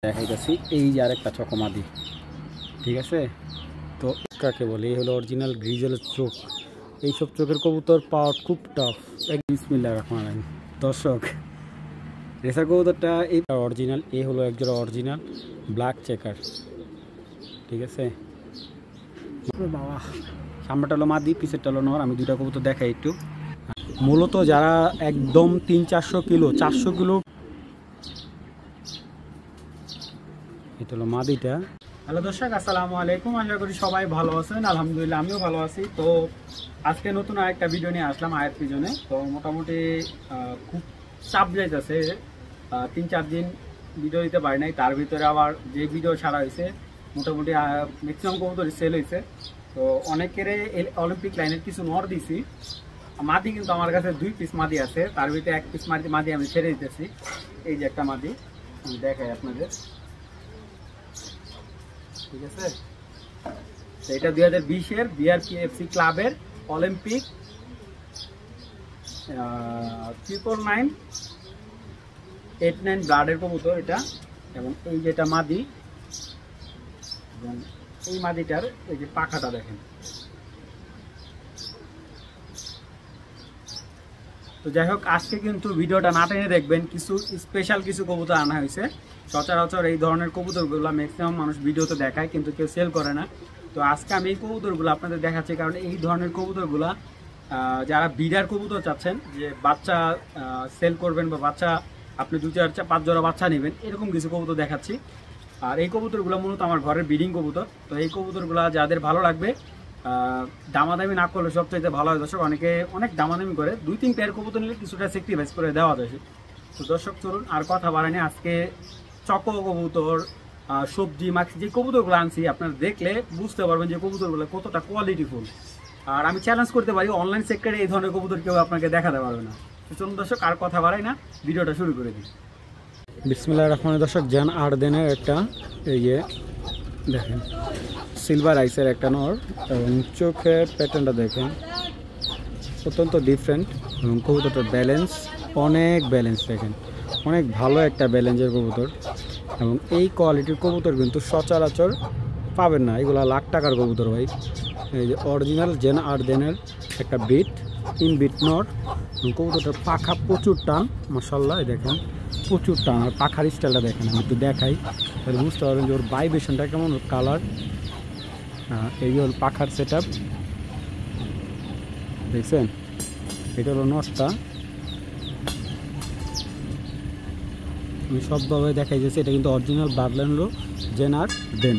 দেখাইতেছি এই যে আরেকটা চকমাদি, ঠিক আছে। তো কাকে বলে, এই হলো অরিজিনাল গ্রিজেলের চোখ। এইসব চোখের কবুতর পাওয়া খুব টাফ। বিসমিল্লাহির রহমানির রহিম। দর্শক, রেসার কবুতরটা এই অরিজিনাল, এ হলো একজোড়া অরিজিনাল ব্ল্যাক চেকার, ঠিক আছে। বাবা, সামনেটা হলো মাদি, পিছেরটা হলো নর। আমি দুইটা কবুতর দেখাই একটু। মূলত যারা একদম 300-400 কিলো, 400 কিলো, এটা হলো মাদিটা। হ্যালো দর্শক, আসসালামু আলাইকুম। আশা করি সবাই ভালো আছেন। আলহামদুলিল্লাহ আমিও ভালো আছি। তো আজকে নতুন আরেকটা ভিডিও নিয়ে আসলাম আয়াত পিজনে। তো মোটামুটি খুব চাপ যাইতেছে, 3-4 দিন ভিডিও দিতে পারি নাই। তার ভিতরে আবার যে ভিডিও ছাড়া হয়েছে মোটামুটি ম্যাক্সিমাম কবুতরই সেল হয়েছে। তো অনেকেরে অলিম্পিক লাইনের কিছু নর দিছি। মাদি কিন্তু আমার কাছে 2 পিস মাদি আছে, তার ভিতরে 1 পিস মাদি আমি ছেড়ে দিতেছি। এই যে একটা মাদি, আমি দেখাই আপনাদের, ঠিক আছে। এটা 2020-এর বিআরপিএফসি ক্লাবের অলিম্পিক 99989 ব্লাডের কবুতর এটা। এবং এই যেটা মাদি, এবং এই মাদিটার এই যে পাখাটা দেখেন। তো যাই হোক, আজকে কিন্তু ভিডিওটা না টেনে দেখবেন, কিছু স্পেশাল কিছু কবুতর আনা হয়েছে। সচরাচর এই ধরনের কবুতরগুলো ম্যাক্সিমাম মানুষ ভিডিওতে দেখায়, কিন্তু কেউ সেল করে না। তো আজকে আমি এই কবুতরগুলো আপনাদের দেখাচ্ছি, কারণ এই ধরনের কবুতরগুলা যারা বিডার কবুতর চাচ্ছেন, যে বাচ্চা সেল করবেন বা বাচ্চা আপনি 2-4-5 জোড়া বাচ্চা নেবেন, এরকম কিছু কবুতর দেখাচ্ছি। আর এই কবুতরগুলো মূলত আমার ঘরের ব্রিডিং কবুতর। তো এই কবুতরগুলো যাদের ভালো লাগবে, দামাদামি না করলে সবচাইতে ভালো হয়। দর্শক, অনেকে অনেক দামাদামি করে, 2-3 পেয়ার কবুতর নিলে কিছুটা স্যাক্রিফাইস করে দেওয়া যায়। তো দর্শক চলুন আর কথা বাড়ানি, আজকে চকো কবুতর, সবজি মাছি যে কবুতরগুলো আনছি, আপনারা দেখলে বুঝতে পারবেন যে কবুতরগুলো কতটা কোয়ালিটিফুল। আর আমি চ্যালেঞ্জ করতে পারি, অনলাইন সেক্টরে এই ধরনের কবুতর কেউ আপনাকে দেখাতে পারবে না। তো চলুন দর্শক আর কথা বাড়াই না, ভিডিওটা শুরু করে দিই। বিসমিল্লাহির রহমানির রহিম। দর্শক, জান আরদেনের একটা, এই যে দেখেন সিলভার আইসের একটা নর, এবং চোখের প্যাটার্নটা দেখেন অত্যন্ত ডিফারেন্ট। এবং কবুতরটার ব্যালেন্স, অনেক ব্যালেন্স দেখেন, অনেক ভালো একটা ব্যালেন্সের কবুতর। এবং এই কোয়ালিটির কবুতর কিন্তু সচরাচর পাবেন না, এগুলো লাখ টাকার কবুতর ভাই। এই যে অরিজিনাল জেন আরদেনের একটা বিট, ইন বিট নর। কবুতরটার পাখা প্রচুর টান, মাশাআল্লাহ দেখেন প্রচুর টান। আর পাখার স্টাইলটা দেখেন, আমি একটু দেখাই তাহলে বুঝতে পারবেন যে ওর ভাইব্রেশনটা কেমন, কালার। এই হল পাখার সেট আপ, দেখছেন। এটা হলো নটটা, আমি সবভাবে দেখাই যাচ্ছে। এটা কিন্তু অরিজিনাল বার্ডল্যান্ড জেন আর দেন,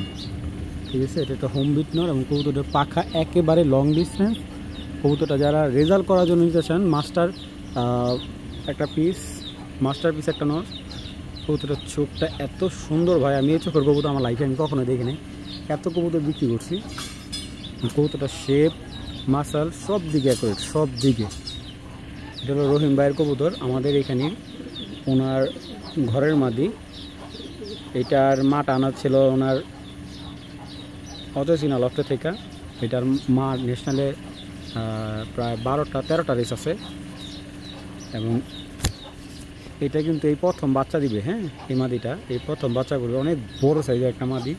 ঠিক আছে। এটা একটা হোম বিট নর, এবং কবুতরটার পাখা একেবারে লং ডিস্টেন্স। কবুতরটা যারা রেজাল্ট করার জন্য নিতে চান, মাস্টার একটা পিস, মাস্টার পিস একটা নর। কবুতরটার চোখটা এত সুন্দর ভাই, আমি এই চোখের কবুতর আমার লাইফে আমি কখনো দেখিনি। এত কবুতর বিক্রি করছি। কবুতরটার শেপ, মাসাল সব দিকে অ্যাকুরেট, সব দিকে। এটা হলো রহিম ভাইয়ের কবুতর, আমাদের এখানে ওনার ঘরের মাদি। এটার মা টানা ছিল ওনার অতসিনা লফটে থেকে। এটার মা ন্যাশনালে প্রায় 12-13টা রেস আছে। এবং এটা কিন্তু এই প্রথম বাচ্চা দিবে, হ্যাঁ। এই মাদিটা এই প্রথম বাচ্চা করবে, অনেক বড় সাইজের একটা মাদি,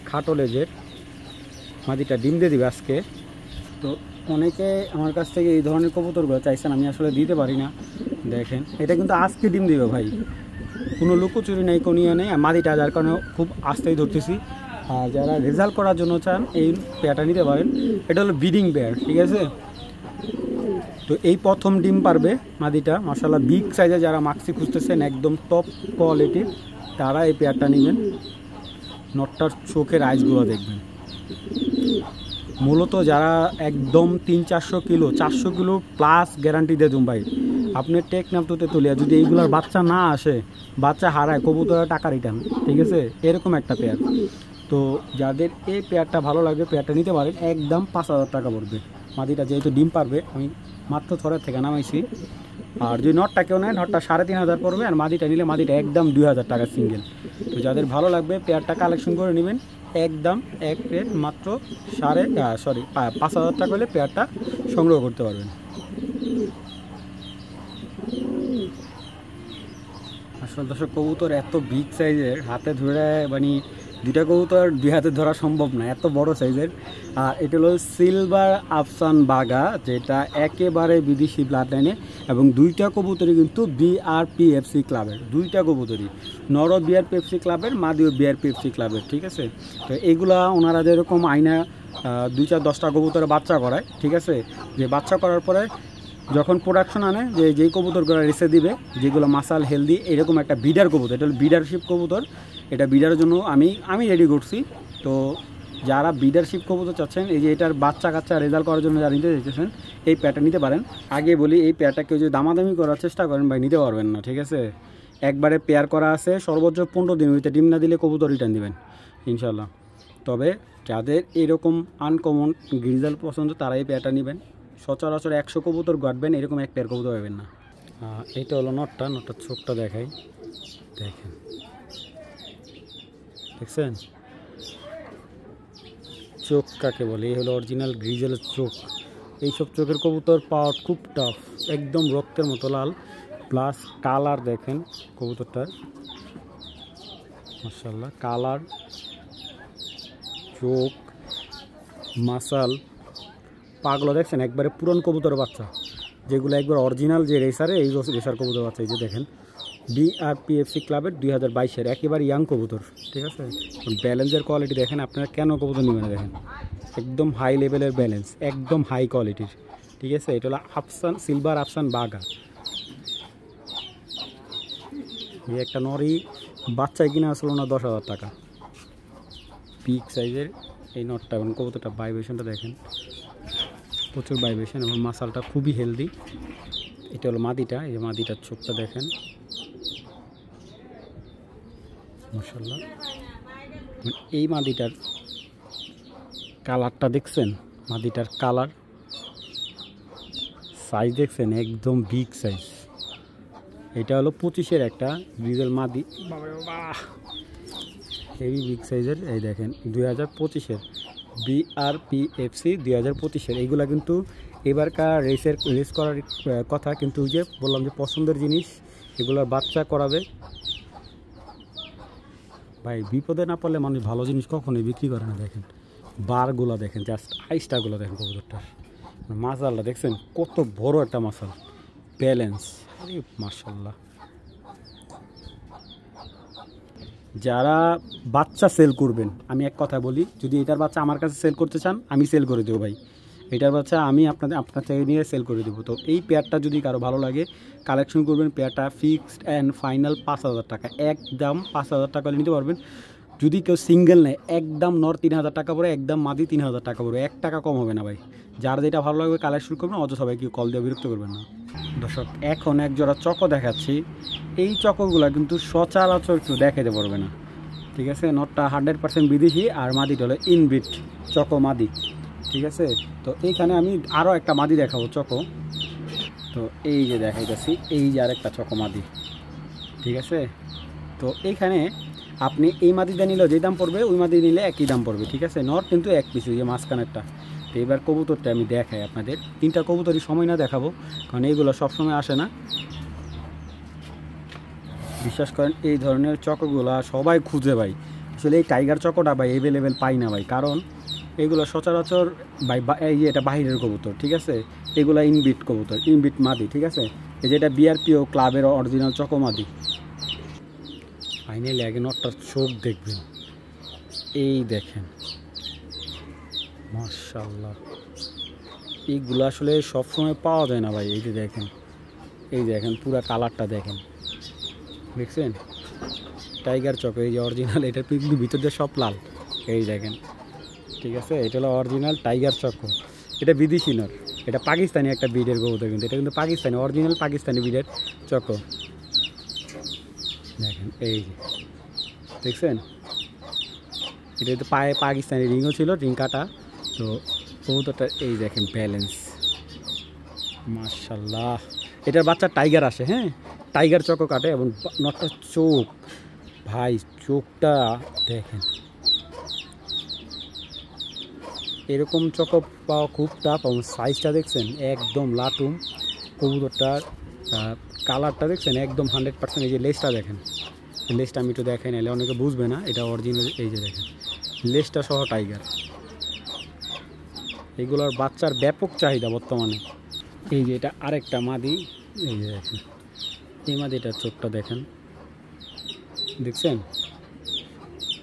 খাটো লেজের মাদিটা ডিম দিয়ে দিবে আজকে। তো অনেকে আমার কাছ থেকে এই ধরনের কবুতরগুলো চাইছেন, আমি আসলে দিতে পারি না। দেখেন এটা কিন্তু আজকে ডিম দিবে ভাই, কোনো লুকোচুরি নেই, কোনো ইয়ে নেই। মাদিটা যার কারণে খুব আস্তেই ধরতেছি। আর যারা রেজাল্ট করার জন্য চান, এই পেয়ারটা নিতে পারেন। এটা হলো ব্রিডিং পেয়ার, ঠিক আছে। তো এই প্রথম ডিম পারবে মাদিটা, মাশাআল্লাহ বিগ সাইজে। যারা মাক্সি খুঁজতেছেন একদম টপ কোয়ালিটির, তারা এই পেয়ারটা নেবেন। নটটার চোখের আইসগুলো দেখবেন। মূলত যারা একদম 300-400 কিলো, 400 কিলো প্লাস গ্যারান্টি দিয়ে দিন ভাই। আপনি টেকনাফ তুতে তুলিয়া যদি এইগুলার বাচ্চা না আসে, বাচ্চা হারায়, কবুতরের টাকা রিটার্ন, ঠিক আছে। এরকম একটা পেয়ার। তো যাদের এই পেয়ারটা ভালো লাগবে, পেয়ারটা নিতে পারেন। একদম 5,000 টাকা পড়বে। মাদিটা যেহেতু ডিম পারবে, আমি মাত্র থরের থেকে নামাইছি। আর যদি নটটা কেউ নেয়, নটটা 3,500 পড়বে। আর মাদিটা নিলে মাদিটা একদম 2,000 টাকা সিঙ্গেল। তো যাদের ভালো লাগবে পেয়ারটা কালেকশন করে নেবেন। একদম এক রেট মাত্র 5,000 টাকা হলে পেয়ারটা সংগ্রহ করতে পারবেন। আসলে দর্শক কবুতর এত বিগ সাইজের, হাতে ধরে মানে দুইটা কবুতর দুই হাতে ধরা সম্ভব না, এত বড় সাইজের। আর এটা হলো সিলভার আফসান বাগা, যেটা একেবারে বিদেশি ব্লাড লাইনে, এবং দুইটা কবুতরই কিন্তু বিআরপিএফসি ক্লাবের, দুইটা কবুতরই নর বিআরপিএফসি ক্লাবের, মাদিও বিআরপিএফসি ক্লাবের, ঠিক আছে। তো এইগুলা ওনারা যেরকম আইনা 2-4-10টা কবুতরের বাচ্চা করায়, ঠিক আছে, যে বাচ্চা করার পরে যখন প্রোডাকশন আনে যে যেই কবুতরগুলো রেসে দিবে, যেগুলো মাসাল হেলদি, এরকম একটা বিডার কবুতর, এটা হলো বিডারশিপ কবুতর। এটা বিডারের জন্য আমি রেডি করছি। তো যারা বিডারশিপ কবুতর চাচ্ছেন, এই যে এটার বাচ্চা কাচ্চা রেজাল্ট করার জন্য যারা নিতে চাইছেন, এই প্যাটা নিতে পারেন। আগে বলি, এই প্যাটা কেউ যদি দামাদামি করার চেষ্টা করেন ভাই, নিতে পারবেন না, ঠিক আছে। একবারে পেয়ার করা আছে, সর্বোচ্চ 15 দিন হইতে ডিম না দিলে কবুতর রিটার্ন দিবেন ইনশাল্লাহ। তবে যাদের এরকম আনকমন গ্রিজাল পছন্দ তারা এই পেয়ারটা নেবেন। সচরাচর 100 কবুতর গাঁটবেন, এরকম এক পেয়ার কবুতর পাবেন না। এটা হলো নটটার চোখটা দেখাই, দেখেন, দেখছেন চোখ কাকে বলে? এই হলো অরিজিনাল গ্রিজেলের চোখ। এইসব চোখের কবুতর পাওয়া খুব টাফ, একদম রক্তের মতো লাল, প্লাস কালার দেখেন কবুতরটার, মাশাআল্লাহ, কালার, চোখ, মাসাল, পাগুলো দেখছেন একবারে পুরন কবুতর বাচ্চা, যেগুলো একবার অরিজিনাল যে রেসারে, এই রেসার কবুতর বাচ্চা। এই যে দেখেন বিআরপিএফসি ক্লাবের 2022-এর একেবারে ইয়াং কবুতর, ঠিক আছে। ব্যালেন্সের কোয়ালিটি দেখেন, আপনারা কেন কবুতর নেবেন দেখেন, একদম হাই লেভেলের ব্যালেন্স, একদম হাই কোয়ালিটির, ঠিক আছে। এটা হলো আফসান, সিলভার আফসান বাগা। এই একটা নরি বাচ্চায় কিনা আসলো না 10,000 টাকা, বিগ সাইজের এই নটটা। এবং কবুতরটা ভাইব্রেশনটা দেখেন, প্রচুর ভাইব্রেশন, এবং মাসালটা খুবই হেলদি। এটা হলো মাদিটা, এই যে মাদিটার চোখটা দেখেন, মাশাআল্লাহ। এই মাদিটার কালারটা দেখছেন, মাদিটার কালার, সাইজ দেখছেন, একদম বিগ সাইজ। এটা হলো 25-এর একটা গ্রিজেল মাদি, হেভি বিগ সাইজের। এই দেখেন 2025-এর বিআরপিএফসি 2025-এর। এইগুলা কিন্তু এবারকার রেস করার কথা, কিন্তু যে বললাম যে পছন্দের জিনিস, এগুলোর বাচ্চা করাবে ভাই। বিপদে না পড়লে মানুষ ভালো জিনিস কখনোই বিক্রি করে না। দেখেন বারগুলো দেখেন, জাস্ট আইসটাগুলো দেখেন কবুতরটার, মাসালটা দেখছেন কত বড় একটা মাসাল, ব্যালেন্স, আরে মাশাআল্লাহ। যারা বাচ্চা সেল করবেন, আমি এক কথা বলি, যদি এটার বাচ্চা আমার কাছে সেল করতে চান, আমি সেল করে দেবো ভাই। এটার বাচ্চা আমি আপনার থেকে নিয়ে সেল করে দেবো। তো এই পেয়ারটা যদি কারো ভালো লাগে, কালেকশন করবেন। পেয়ারটা ফিক্সড অ্যান্ড ফাইনাল 5,000 টাকা, একদম 5,000 টাকা নিতে পারবেন। যদি কেউ সিঙ্গেল নেয়, একদম নর 3,000 টাকা পড়ে, একদম মাদি 3,000 টাকা পড়বে, 1 টাকা কম হবে না ভাই। যার যেটা ভালো লাগবে কালেকশন করবেন, অত সবাই কেউ কল দিয়ে বিরক্ত করবেন না। দর্শক এখন এক জোড়া চকো দেখাচ্ছি। এই চকোগুলো কিন্তু সচরাচর কেউ দেখাতে পারবে না, ঠিক আছে। নটটা 100% বিদেশি, আর মাদিটা হলো ইনবিট চকো মাদি, ঠিক আছে। তো এইখানে আমি আরও একটা মাদি দেখাবো চকো। তো এই যে দেখাইতেছি, এই যে আরেকটা চকো মাদি, ঠিক আছে। তো এইখানে আপনি এই মাদিটা নিলেও যে দাম পড়বে, ওই মাদি নিলে একই দাম পড়বে, ঠিক আছে। নর কিন্তু এক পিস, যে মাঝখানেরটা। তো এবার কবুতরটা আমি দেখাই আপনাদের, 3টা কবুতরই সময় না দেখাবো, কারণ এইগুলো সবসময় আসে না। বিশ্বাস করেন এই ধরনের চকোগুলো সবাই খুঁজে ভাই। আসলে এই টাইগার চকোটা ভাই অ্যাভেলেবেল পাই না ভাই, কারণ এগুলো সচরাচর ভাই এই যে এটা বাহিরের কবুতর, ঠিক আছে। এগুলো ইনবিট কবুতর, ইনবিট মাদি, ঠিক আছে। এই যেটা বিআরপিও ক্লাবের অরিজিনাল চকো মাদি। ফাইনালি আগে নটটার চোখ দেখবেন, এই দেখেন মাশাআল্লাহ। এইগুলো আসলে সবসময় পাওয়া যায় না ভাই। এই যে দেখেন, এই দেখেন পুরা কালারটা দেখেন, দেখছেন টাইগার চকো, এই যে অরিজিনাল। এটার কিন্তু ভিতর দিয়ে সব লাল, এই দেখেন, ঠিক আছে। এটা হলো অরিজিনাল টাইগার চকো, এটা বিদেশি নর, এটা পাকিস্তানি একটা ব্রিডের কবুতর, কিন্তু এটা কিন্তু পাকিস্তানি, অরিজিনাল পাকিস্তানি ব্রিডের চকো। দেখেন এই যে দেখছেন, এটা তো পায়ে পাকিস্তানি রিংও ছিল, রিং কাটা। তো কবুতরটা এই দেখেন ব্যালেন্স, মাশাআল্লাহ। এটার বাচ্চা টাইগার আসে, হ্যাঁ, টাইগার চকো কাটে। এবং নটটার চোখ ভাই, চোখটা দেখেন, এরকম চকো পাওয়া খুব টাফ। এবং সাইজটা দেখছেন একদম লাটুম। কবুতরটার কালারটা দেখছেন একদম 100%। এই যে লেজটা দেখেন, লেজটা আমি একটু দেখাই নাহলে অনেকে বুঝবে না এটা অরিজিনাল। এই যে দেখেন লেজটা সহ টাইগার। এগুলোর বাচ্চার ব্যাপক চাহিদা বর্তমানে। এই যে এটা আরেকটা মাদি, এই যে দেখেন এই মাদিটার চোখটা দেখেন, দেখছেন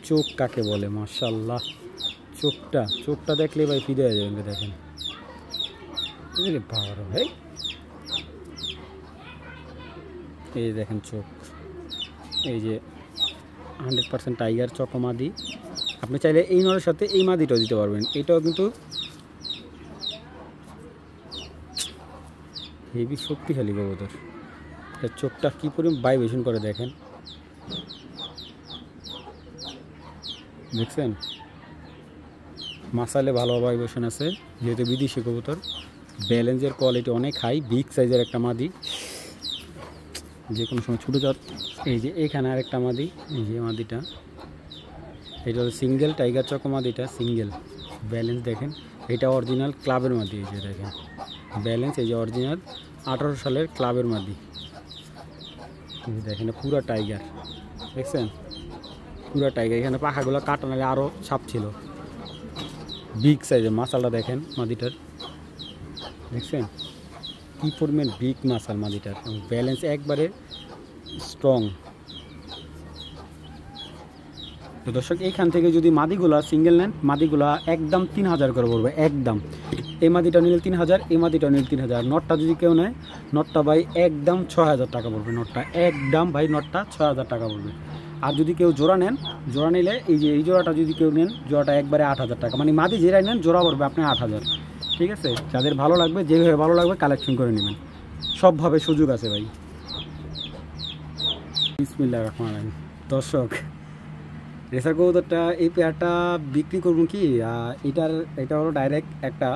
চোখ কাকে বলে, মাশাআল্লাহ। চোখটা দেখলে ভাই ফিদে হয়ে যাবেন। দেখেন বাবা ভাই, এই দেখেন চোখ। এই যে 100% টাইগার চকো মাদি। আপনি চাইলে এই নরের সাথে এই মাদিটাও দিতে পারবেন। এটাও কিন্তু হেভি শক্তিশালী কবুতর। এর চোখটা কী পরিমাণ ভাইব্রেশন করে দেখেন, দেখছেন মাসালে ভালো ভাইব্রেশন আছে। যেহেতু বিদেশি কবুতর, ব্যালেন্সের কোয়ালিটি অনেক হাই, বিগ সাইজের একটা মাদি, যে কোনো সময় ছুটে যাওয়ার। এই যে এখানে আরেকটা মাদি, এই যে মাদিটা, এটা হলো সিঙ্গেল টাইগার চকো মাদিটা, সিঙ্গেল। ব্যালেন্স দেখেন, এটা অরিজিনাল ক্লাবের মাদি। এই যে দেখেন ব্যালেন্স, এই যে অরিজিনাল 18 সালের ক্লাবের মাদি। দেখেন পুরা টাইগার, দেখছেন পুরা টাইগার। এখানে পাখাগুলো কাটা নালে আরও ছাপ ছিল। বিগ সাইজের মাসালটা দেখেন মাদিটার, দেখছেন কী পরিমাণ বিগ মাসাল মাদিটার, এবং ব্যালেন্স একবারে স্ট্রং। তো দর্শক এইখান থেকে যদি মাদিগুলা সিঙ্গেল নেন, মাদিগুলা একদম 3000 করে পড়বে একদম। এই মাদিটা নিলে 3000, এই মাদিটা নিলে 3000। নটটা যদি কেউ নেয়, নটটা ভাই একদম 6000 টাকা পড়বে। নটটা একদম ভাই, নটটা 6000 টাকা পড়বে। আর যদি কেউ জোড়া নেন, জোড়া নিলে এই যে এই জোড়াটা যদি কেউ নেন, জোড়াটা একবারে 8000 টাকা। মানে মাদি যেটাই নেন জোড়া পড়বে আপনি 8000। ঠিক আছে, যাদের ভালো লাগবে, যেভাবে ভালো লাগবে কালেকশন করে নেবেন, সবভাবে সুযোগ আছে ভাই। বিসমিল্লাহির রহমানির রহিম। দর্শক রেসার কবুতরটা, এই পেয়ারটা বিক্রি করবেন কি, এটা হলো ডাইরেক্ট একটা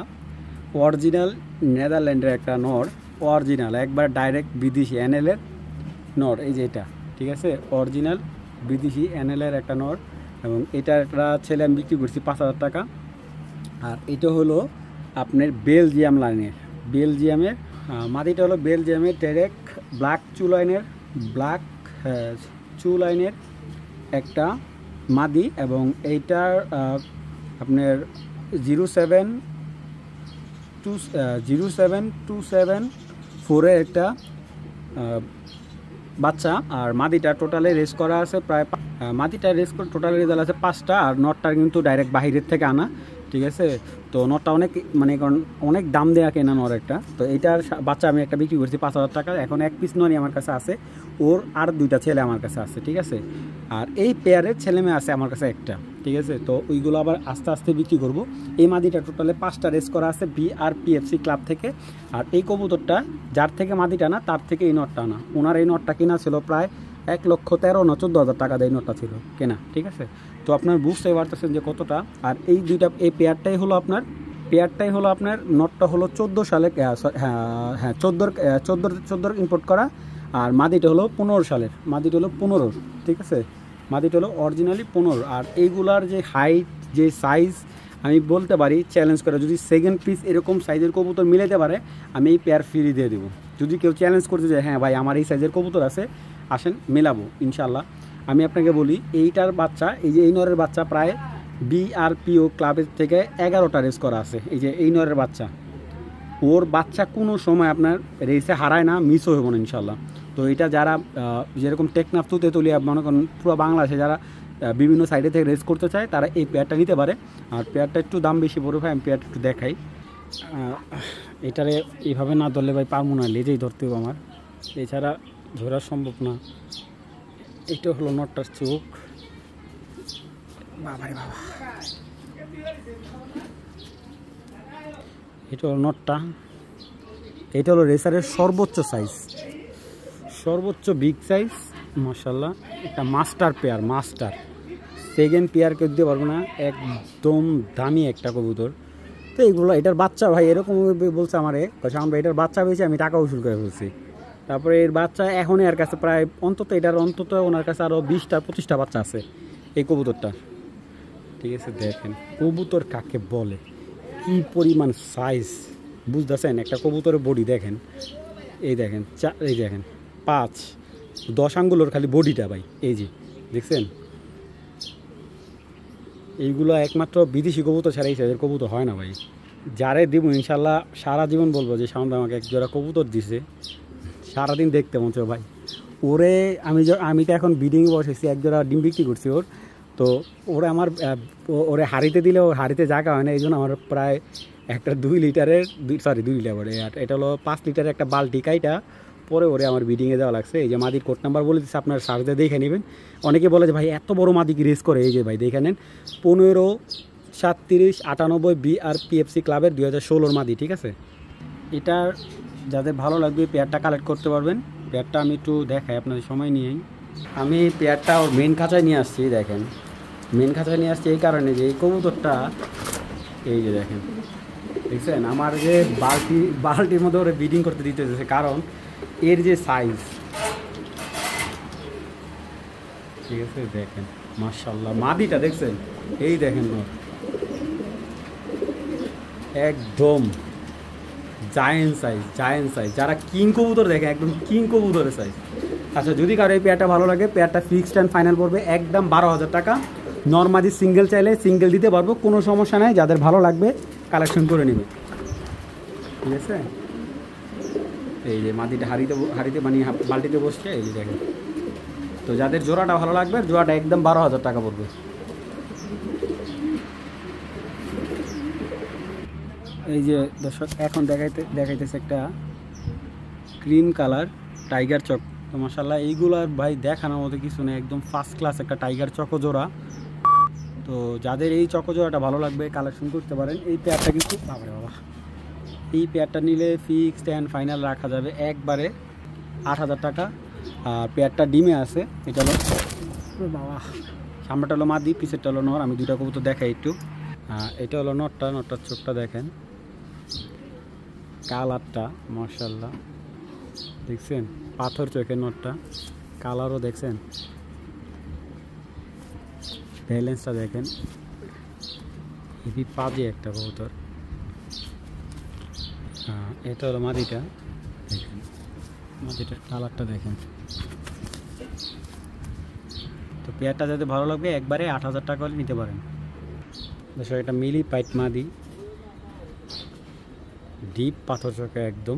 অরিজিনাল নেদারল্যান্ডের একটা নর, অরিজিনাল একবার ডাইরেক্ট বিদেশি এনএলের নর। এই যে এটা, ঠিক আছে, অরিজিনাল বিদেশি এনএলের একটা নর, এবং এটার একটা ছেলে আমি বিক্রি করছি 5000 টাকা। আর এটা হলো আপনার বেলজিয়াম লাইনের, বেলজিয়ামের মাদিটা হলো বেলজিয়ামের ডাইরেক্ট ব্ল্যাক চু লাইনের একটা মাদি, এবং এইটার আপনার 07274-এর একটা বাচ্চা। আর মাদিটা টোটালে রেস করা আছে প্রায়, মাদিটা রেস করে টোটালি রেজাল্ট আছে 5টা। আর নটটা কিন্তু ডাইরেক্ট বাহিরের থেকে আনা, ঠিক আছে। তো নটটা অনেক মানে অনেক দাম দেওয়া কেনা নর একটা। তো এইটার বাচ্চা আমি একটা বিক্রি করছি 5000 টাকা। এখন এক পিস নরই আমার কাছে আছে, ওর আর 2টা ছেলে আমার কাছে আছে, ঠিক আছে। আর এই পেয়ারের ছেলে মেয়ে আছে আমার কাছে একটা, ঠিক আছে। তো ওইগুলো আবার আস্তে আস্তে বিক্রি করব। এই মাদিটা টোটালে 5টা রেস করা আছে বিআরপিএফসি ক্লাব থেকে। আর এই কবুতরটা যার থেকে মাদিটা না, তার থেকে এই নটটা না। ওনার এই নটটা কেনা ছিল প্রায় 1,13,000 না 14,000 টাকা দিয়ে নটটা ছিল কেনা, ঠিক আছে। তো আপনার বুঝতে পারতেছেন যে কতটা। আর এই পেয়ারটাই হলো আপনার নটটা হলো 14 সালে, হ্যাঁ 14 ইম্পোর্ট করা। আর মাদিটা হলো 15 সালের, মাদিটা হলো 15, ঠিক আছে। মাদিটা হলো অরিজিনালি 15। আর এইগুলার যে হাইট, যে সাইজ, আমি বলতে পারি চ্যালেঞ্জ করে, যদি সেকেন্ড পিস এরকম সাইজের কবুতর মিলাতে পারে, আমি এই পেয়ার ফ্রি দিয়ে দেবো। যদি কেউ চ্যালেঞ্জ করতে যায়, হ্যাঁ ভাই আমার এই সাইজের কবুতর আছে, আসেন মেলাবো ইনশাল্লাহ। আমি আপনাকে বলি, এইটার বাচ্চা, এই যে এই নরের বাচ্চা প্রায় বিআরপিও ক্লাবের থেকে 11টা রেস করা আছে। এই যে এই নরের বাচ্চা, ওর বাচ্চা কোনো সময় আপনার রেসে হারায় না, মিসও হবো না ইনশাল্লাহ। তো এটা যারা যেরকম টেকনাফ তুলিয়া মনে করেন পুরো বাংলাদেশে যারা বিভিন্ন সাইডে থেকে রেস করতে চায়, তারা এই পেয়ারটা নিতে পারে। আর পেয়ারটা একটু দাম বেশি পড়বে ভাই, আমি পেয়ারটা একটু দেখাই। এটারে এইভাবে না ধরলে ভাই পারবো না, লেজেই ধরতে হবে আমার, এছাড়া ধরা সম্ভব না। এটা হলো নটটার চোখ, বাবা এটা হলো নটটা। এটা হলো রেসারের সর্বোচ্চ সাইজ, সর্বোচ্চ বিগ সাইজ, মাশাআল্লাহ। একটা master pair, master second pair কেউ দিতে পারবো না, একদম দামি একটা কবুতর। তো এইগুলো, এটার বাচ্চা ভাই এরকম বলছে আমারে, আমরা এটার বাচ্চা পেয়েছি, আমি টাকা উসুল করে ফেলছি। তারপরে এর বাচ্চা এখনই এর কাছে প্রায় অন্তত ওনার কাছে আরও 20-25টা বাচ্চা আছে এই কবুতরটার, ঠিক আছে। দেখেন কবুতর কাকে বলে, কি পরিমাণ সাইজ বুঝতেছেন। একটা কবুতরের বডি দেখেন, এই দেখেন 5 10 আঙ্গুলের খালি বডিটা ভাই, এই যে দেখছেন। এইগুলো একমাত্র বিদেশি কবুতর ছাড়া এই সাইজের কবুতর হয় না ভাই। যারে দিব ইনশাল্লাহ সারা জীবন বলবো যে শাওন ভাই আমাকে এক জোড়া কবুতর দিছে, সারাদিন দেখতে মন চায় ভাই। ওরে আমি তো এখন বিডিং বসেছি, এক জোড়া ডিম বিক্রি করছি ওর। তো ওরে আমার ওরে হাড়িতে দিলে ওর হাড়িতে জায়গা হয় না, এই জন্য আমার প্রায় একটা 2 লিটারের 2 লিটার বলে, আর এটা হলো 5 লিটারের একটা বালতি কাইটা পরে ওরে আমার বিডিংয়ে দেওয়া লাগছে। এই যে মাদির কোড নাম্বার বলে দিচ্ছে, আপনার সার্চে দেখে নেবেন। অনেকে বলে যে ভাই এত বড় মাদি কি রেস করে, এই যে ভাই দেখে নেন 153798 BRPFC ক্লাবের 2016 মাদি, ঠিক আছে। এটা যাদের ভালো লাগবে পেয়ারটা কালেক্ট করতে পারবেন। পেয়ারটা আমি একটু দেখাই আপনাদের সময় নিয়েই। আমি পেয়ারটা ওর মেন খাঁচায় নিয়ে আসছি, দেখেন মেন খাঁচায় নিয়ে আসছি এই কারণে যে এই কবুতরটা এই যে দেখেন দেখছেন আমার যে বালতির মধ্যে ওরা ব্রিডিং করতে দিতে হচ্ছে, কারণ এর যে সাইজ, ঠিক আছে দেখেন মাশাআল্লাহ মাদিটা দেখছেন, এই দেখেন একদম জায়েন্ট সাইজ, যারা কিং কবুতর দেখে একদম কিং কবুতরের সাইজ। আচ্ছা যদি কারো এই পেয়ারটা ভালো লাগে, পেয়ারটা ফিক্সড অ্যান্ড ফাইনাল পড়বে একদম 12,000 টাকা। নর্মালি সিঙ্গেল চাইলে সিঙ্গেল দিতে পারবো, কোনো সমস্যা নাই। যাদের ভালো লাগবে কালেকশন করে নেবে, ঠিক আছে। এই যে মাদিটা হাড়িতে মানে বালতিতে বসছে, এই যে দেখেন। তো যাদের জোড়াটা ভালো লাগবে, জোড়াটা একদম 12,000 টাকা পড়বে। এই যে দর্শক এখন দেখাইতেছে একটা ক্রিম কালার টাইগার চক। তো মাশাআল্লাহ এইগুলার ভাই দেখানোর মতো কিছু নেই, একদম ফার্স্ট ক্লাস একটা টাইগার চকো জোড়া। তো যাদের এই চকো জোড়াটা ভালো লাগবে কালেকশন করতে পারেন। এই পেয়ারটা কিন্তু বাবারে বাবা, এই পেয়ারটা নিলে ফিক্সড অ্যান্ড ফাইনাল রাখা যাবে একবারে 8,000 টাকা। আর পেয়ারটা ডিমে আছে, এটা হলো বাবা, সামনেটা হলো মাদি, পিছেরটা হলো নর। আমি দুইটা কবুতর দেখাই একটু। এটা হলো নরটার চোখটা দেখেন, কালারটা মাশাআল্লাহ দেখছেন, পাথর চোখের নরটা, কালারও দেখছেন, ব্যালেন্সটা দেখেন, হেভি পাজে একটা কবুতর। এটা হলো মাদিটা, দেখেন মাদিটার কালারটা দেখেন। তো পেয়ারটা যাতে ভালো লাগবে একবারে 8,000 টাকা হলে নিতে পারেন। দেখো এটা মিলি পাইট মাদি, ডিপ পাথর চোখে একদম,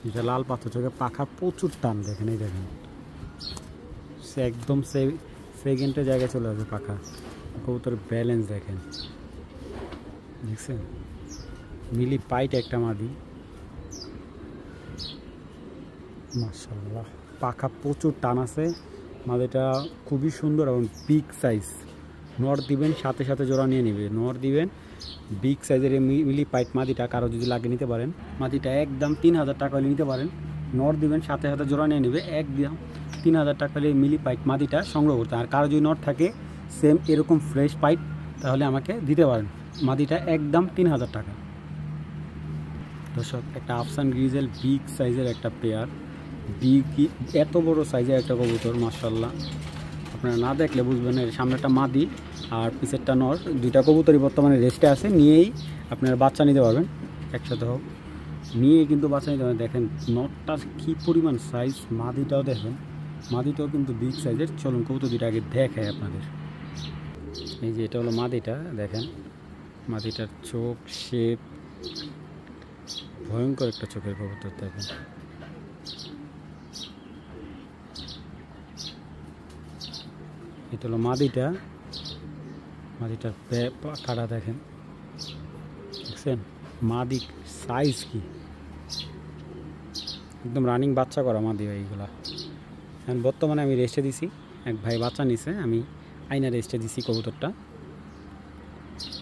এটা লাল পাথর চোখে, পাখা প্রচুর টান দেখেন, এই দেখেন সে একদম সেকেন্ডের জায়গায় চলে আসবে পাখা। কবুতর ব্যালেন্স দেখেন, দেখছেন মিলি পাইট একটা মাদি মাশাআল্লাহ, পাখা প্রচুর টান আছে। মাদিটা খুবই সুন্দর এবং বিগ সাইজ। নর দিবেন সাথে সাথে জোড়া নিয়ে নেবে, নর দিবেন বিগ সাইজের মিলি পাইট মাদিটা, কারো যদি লাগে নিতে পারেন। মাদিটা একদম 3,000 টাকা হলে নিতে পারেন। নর দিবেন সাথে সাথে জোড়া নিয়ে নেবে, একদম 3,000 টাকা হলে মিলি পাইট মাদিটা সংগ্রহ করতে। আর কারো যদি নর থাকে সেম এরকম ফ্রেশ পাইট তাহলে আমাকে দিতে পারেন। মাদিটা একদম 3,000 টাকা। দর্শক একটা আফসান গ্রিজেল বিগ সাইজের একটা পেয়ার, বিগ এত বড় সাইজের একটা কবুতর মাশাআল্লাহ, আপনারা না দেখলে বুঝবেন। এর সামনেটা মাদি আর পিছেরটা নর, দুইটা কবুতরই বর্তমানে রেস্টে আছে, নিয়েই আপনারা বাচ্চা নিতে পারবেন একসাথে হোক, নিয়ে কিন্তু বাচ্চা নিতে পারবেন। দেখেন নরটার কী পরিমাণ সাইজ, মাদিটাও দেখেন, মাদিটাও কিন্তু বিগ সাইজের। চলুন কবুতর দুইটা আগে দেখায় আপনাদের। এই যে এটা হলো মাদিটা, দেখেন মাদিটার চোখ শেপ ভয়ঙ্কর একটা চোখের কবুতর দেখেন। এটা হলো মাদিটার পাখাটা দেখেন, দেখছেন মাদি সাইজ কি, একদম রানিং বাচ্চা করা মাদি এইগুলা। এখন বর্তমানে আমি রেস্টে দিছি, এক ভাই বাচ্চা নিছে, আমি আইনা রেস্টে দিছি কবুতরটা।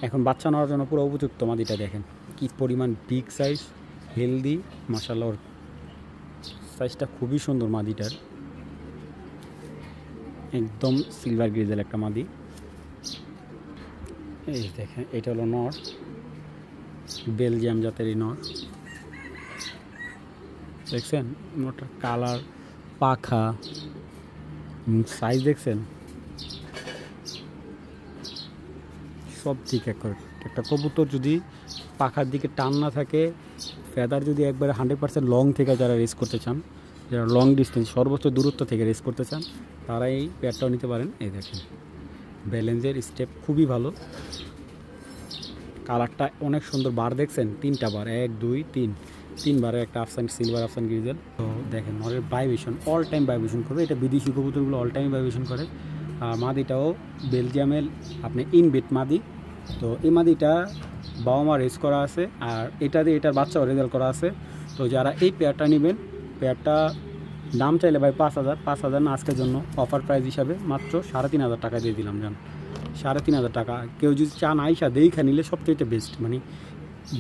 এখন বাচ্চা নেওয়ার জন্য পুরো উপযুক্ত। মাদিটা দেখেন কি পরিমাণ বিগ সাইজ, হেলদি মাশাআল্লাহ, ওর সাইজটা খুবই সুন্দর মাদিটার, একদম সিলভার গ্রিজেল একটা মাদি। এই দেখেন এটা হলো নর, বেলজিয়াম জাতের এই নর, দেখছেন নরটার কালার, পাখা, সাইজ দেখছেন, সব ঠিক একটা কবুতর যদি পাখার দিকে টান না থাকে, ফেদার যদি একবারে 100% লং থেকে যারা রেস করতে চান যারা লং ডিস্টেন্স সর্বোচ্চ দূরত্ব থেকে রেস করতে চান তারা এই পেয়ারটাও নিতে পারেন। এই দেখেন ব্যালেন্সের স্টেপ খুবই ভালো, কালারটা অনেক সুন্দর, বার দেখছেন 3টা বার, 1 2 3 3বারে একটা আফসান সিলভার আফসান গ্রিজেল। তো দেখেন নরের ভাইব্রেশন অল টাইম ভাইব্রেশন করবে, এটা বিদেশি কবুতরগুলো অল টাইম ভাইব্রেশন করে। আর মাদিটাও বেলজিয়ামের আপনি ইনবিট মাদি। তো এই মাদিটা বাবা মা রেস করা আছে, আর এটা দিয়ে এটার বাচ্চাও রেজাল্ট করা আছে। তো যারা এই পেয়ারটা নেবেন, পেয়ারটা দাম চাইলে ভাই 5,000 না, আজকের জন্য অফার প্রাইস হিসাবে মাত্র 3,500 টাকা দিয়ে দিলাম। জান 3,500 টাকা। কেউ যদি চান আইসা দেখা নিলে সবচেয়ে বেস্ট। মানে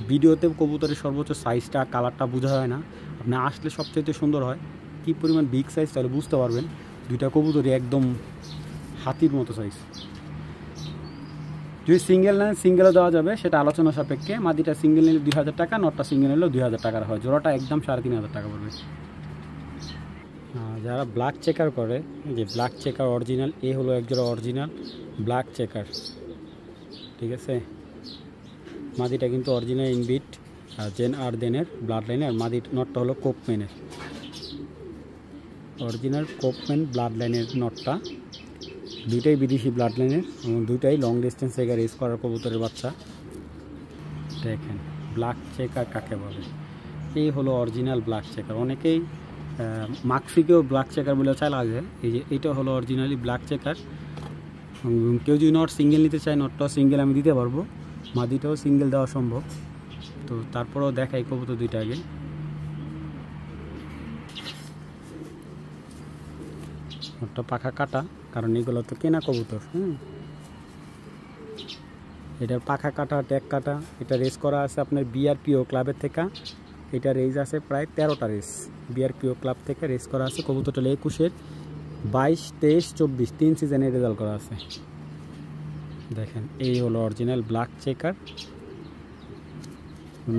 ভিডিওতে কবুতরের সর্বোচ্চ সাইজটা কালারটা বোঝা হয় না, আপনি আসলে সবচেয়ে সুন্দর হয়। কী পরিমাণ বিগ সাইজ তাহলে বুঝতে পারবেন। দুইটা কবুতরই একদম হাতির মতো সাইজ। যদি সিঙ্গেল নেন সিঙ্গেলও দেওয়া যাবে, সেটা আলোচনা সাপেক্ষে। মাদিটা সিঙ্গেল নিলে 2,000 টাকা, নটটা সিঙ্গেল নিলেও 2,000 টাকার হয়। জোড়াটা একদম 3,500 টাকা পড়বে। যারা ব্ল্যাক চেকার করে, যে ব্ল্যাক চেকার অরিজিনাল, এ হলো একজোড়া অরিজিনাল ব্ল্যাক চেকার, ঠিক আছে। মাদিটা কিন্তু অরিজিনাল ইনবিট জেন আর দেনের ব্লাড লাইনের। মাদি নটটা হলো কোপম্যানের, অরিজিনাল কোপম্যান ব্লাড লাইনের নটটা। দুইটাই বিদেশি ব্লাড লাইনের এবং দুইটাই লং ডিস্টেন্স থেকে রেস করার কবুতরের বাচ্চা। দেখেন ব্ল্যাক চেকার কাকে বলে, এই হলো অরিজিনাল ব্ল্যাক চেকার। অনেকেই মাকফিকেও ব্ল্যাক চেকার বলে চায় লাগে। এই যে এটা হলো অরিজিনালি ব্ল্যাক চেকার। কেউ যদি নট সিঙ্গেল নিতে চায়, নটটাও সিঙ্গেল আমি দিতে পারবো, মাদিটাও সিঙ্গেল দেওয়া সম্ভব। তো তারপরেও দেখাই কবুতর দুইটা আগে। নটটা পাখা কাটা, কারণ এগুলো তো কেনা কবুতর। এটার পাখা কাটা, ট্যাগ কাটা। এটা রেস করা আছে আপনার বিআরপিও ক্লাবের থেকে। এটা রেস আছে প্রায় 13টা রেস বিআরপিও ক্লাব থেকে রেস করা আছে। কবুতরটা 21-এর 22, 23, 24 3 সিজনে রেজাল্ট করা আছে। দেখেন এই হলো অরিজিনাল ব্ল্যাক চেকার।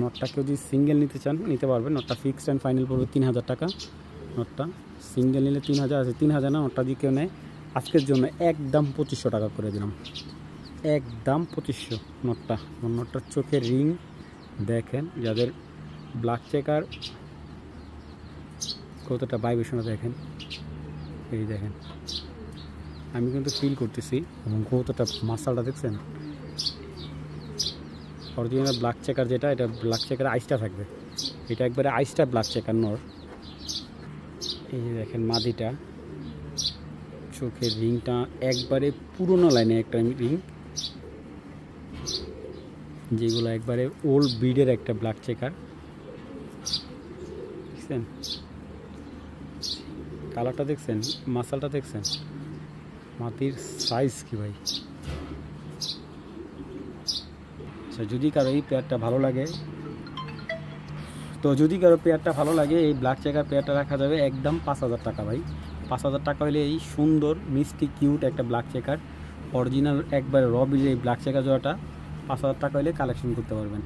নটটা কেউ যদি সিঙ্গেল নিতে চান নিতে পারবেন। নটটা ফিক্সড অ্যান্ড ফাইনাল পড়বে 3,000 টাকা। নটটা সিঙ্গেল নিলে 3,000 আছে, 3,000 না। নটটা যদি কেউ নেয় আজকের জন্য একদম 2,500 টাকা করে দিলাম, একদম 2,500 নটটা। নটটার চোখের রিং দেখেন, যাদের ব্ল্যাক চেকার কতটা ভাইব্রেশন দেখেন। এই দেখেন আমি কিন্তু ফিল করতেছি, এবং কতটা মাসালটা দেখছেন। অরিজিনাল ব্ল্যাক চেকার যেটা, এটা ব্ল্যাক চেকার আইসটা থাকবে, এটা একবারে আইসটা ব্ল্যাক চেকার নর। এই যে দেখেন মাদিটা, চোখের রিংটা একবারে পুরোনো লাইনে একটা রিং, যেগুলো একবারে ওল্ড ব্রিডের একটা ব্ল্যাক চেকার। দেখছেন কালারটা দেখছেন, মাসালটা দেখছেন, মাটির সাইজ কি ভাই। আচ্ছা যদি কারো এই পেয়ারটা ভালো লাগে, এই ব্ল্যাক চেকার পেয়ারটা রাখা যাবে একদম 5,000 টাকা ভাই। 5,000 টাকা হলে এই সুন্দর মিষ্টি কিউট একটা ব্ল্যাক চেকার অরিজিনাল একবারে র ব্রিডের এই ব্ল্যাক চেকার জোড়াটা 5,000 টাকা হলে কালেকশন করতে পারবেন।